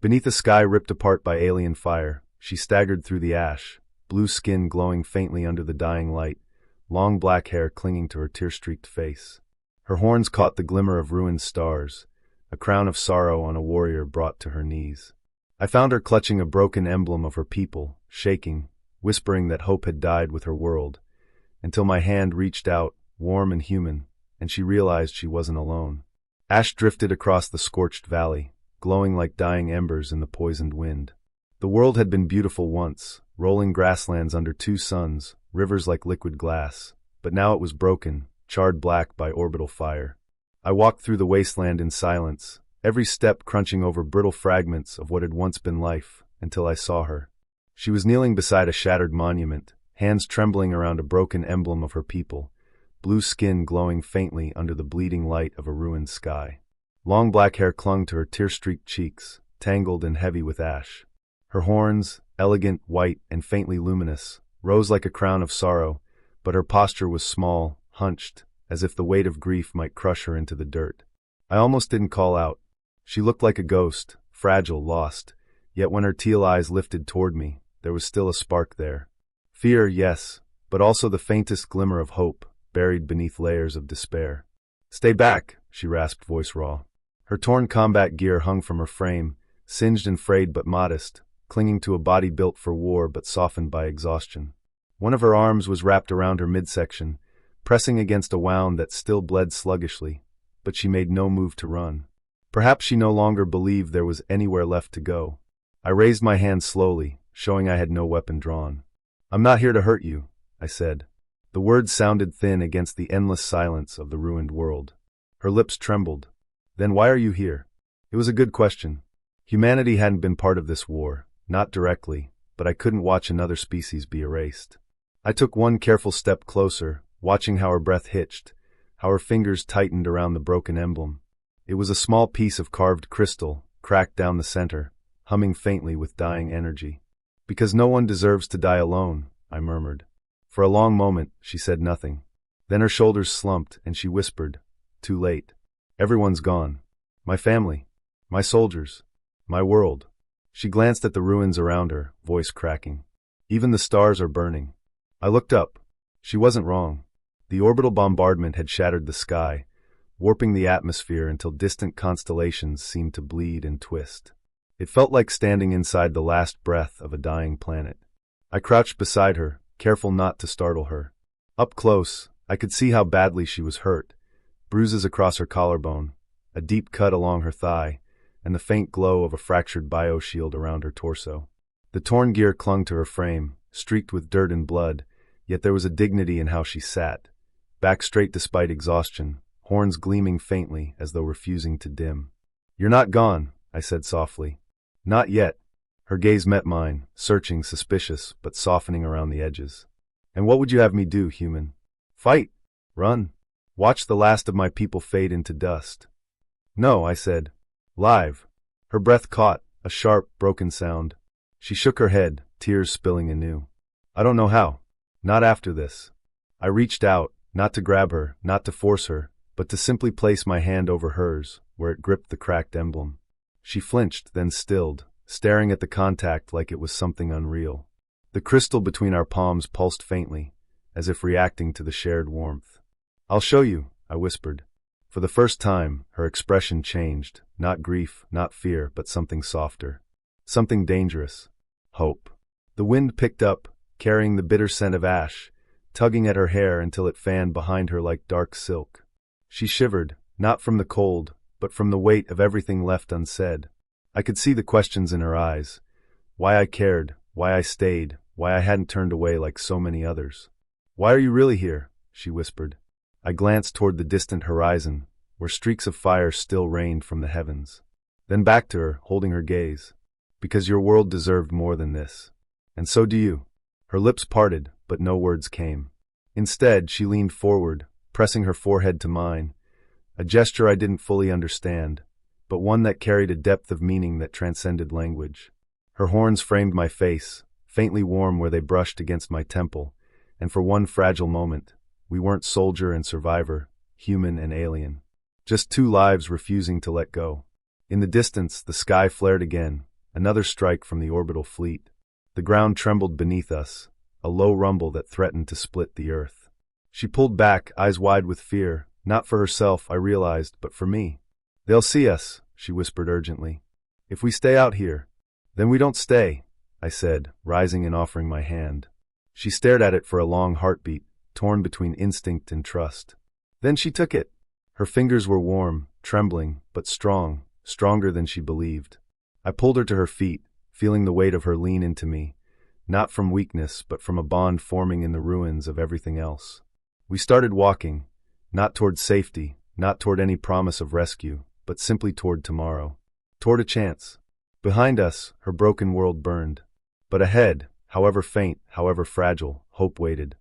Beneath a sky ripped apart by alien fire, she staggered through the ash, blue skin glowing faintly under the dying light, long black hair clinging to her tear-streaked face. Her horns caught the glimmer of ruined stars, a crown of sorrow on a warrior brought to her knees. I found her clutching a broken emblem of her people, shaking, whispering that hope had died with her world, until my hand reached out, warm and human, and she realized she wasn't alone. Ash drifted across the scorched valley, glowing like dying embers in the poisoned wind. The world had been beautiful once, rolling grasslands under two suns, rivers like liquid glass, but now it was broken, charred black by orbital fire. I walked through the wasteland in silence, every step crunching over brittle fragments of what had once been life, until I saw her. She was kneeling beside a shattered monument, hands trembling around a broken emblem of her people, blue skin glowing faintly under the bleeding light of a ruined sky. Long black hair clung to her tear-streaked cheeks, tangled and heavy with ash. Her horns, elegant, white, and faintly luminous, rose like a crown of sorrow, but her posture was small, hunched, as if the weight of grief might crush her into the dirt. I almost didn't call out. She looked like a ghost, fragile, lost, yet when her teal eyes lifted toward me, there was still a spark there. Fear, yes, but also the faintest glimmer of hope, buried beneath layers of despair. "Stay back," she rasped, voice raw. Her torn combat gear hung from her frame, singed and frayed but modest, clinging to a body built for war but softened by exhaustion. One of her arms was wrapped around her midsection, pressing against a wound that still bled sluggishly, but she made no move to run. Perhaps she no longer believed there was anywhere left to go. I raised my hand slowly, showing I had no weapon drawn. "I'm not here to hurt you," I said. The words sounded thin against the endless silence of the ruined world. Her lips trembled. "Then why are you here?" It was a good question. Humanity hadn't been part of this war, not directly, but I couldn't watch another species be erased. I took one careful step closer, watching how her breath hitched, how her fingers tightened around the broken emblem. It was a small piece of carved crystal, cracked down the center, humming faintly with dying energy. "Because no one deserves to die alone," I murmured. For a long moment, she said nothing. Then her shoulders slumped, and she whispered, "Too late. Everyone's gone. My family. My soldiers. My world." She glanced at the ruins around her, voice cracking. "Even the stars are burning." I looked up. She wasn't wrong. The orbital bombardment had shattered the sky, warping the atmosphere until distant constellations seemed to bleed and twist. It felt like standing inside the last breath of a dying planet. I crouched beside her, careful not to startle her. Up close, I could see how badly she was hurt. Bruises across her collarbone, a deep cut along her thigh, and the faint glow of a fractured bioshield around her torso. The torn gear clung to her frame, streaked with dirt and blood, yet there was a dignity in how she sat, back straight despite exhaustion, horns gleaming faintly as though refusing to dim. "You're not gone," I said softly. "Not yet." Her gaze met mine, searching, suspicious, but softening around the edges. "And what would you have me do, human? Fight? Run? Watch the last of my people fade into dust?" "No," I said. "Live." Her breath caught, a sharp, broken sound. She shook her head, tears spilling anew. "I don't know how. Not after this." I reached out, not to grab her, not to force her, but to simply place my hand over hers, where it gripped the cracked emblem. She flinched, then stilled, staring at the contact like it was something unreal. The crystal between our palms pulsed faintly, as if reacting to the shared warmth. "I'll show you," I whispered. For the first time, her expression changed, not grief, not fear, but something softer. Something dangerous. Hope. The wind picked up, carrying the bitter scent of ash, tugging at her hair until it fanned behind her like dark silk. She shivered, not from the cold, but from the weight of everything left unsaid. I could see the questions in her eyes. Why I cared, why I stayed, why I hadn't turned away like so many others. "Why are you really here?" she whispered. I glanced toward the distant horizon, where streaks of fire still rained from the heavens. Then back to her, holding her gaze. "Because your world deserved more than this. And so do you." Her lips parted, but no words came. Instead, she leaned forward, pressing her forehead to mine, a gesture I didn't fully understand, but one that carried a depth of meaning that transcended language. Her horns framed my face, faintly warm where they brushed against my temple, and for one fragile moment, we weren't soldier and survivor, human and alien. Just two lives refusing to let go. In the distance, the sky flared again, Another strike from the orbital fleet. The ground trembled beneath us, a low rumble that threatened to split the earth. She pulled back, eyes wide with fear, not for herself, I realized, but for me. "They'll see us," she whispered urgently. "If we stay out here." "Then we don't stay," I said, rising and offering my hand. She stared at it for a long heartbeat, torn between instinct and trust. Then she took it. Her fingers were warm, trembling, but strong, stronger than she believed. I pulled her to her feet, feeling the weight of her lean into me, not from weakness but from a bond forming in the ruins of everything else. We started walking, not toward safety, not toward any promise of rescue, but simply toward tomorrow, toward a chance. Behind us, her broken world burned. But ahead, however faint, however fragile, hope waited.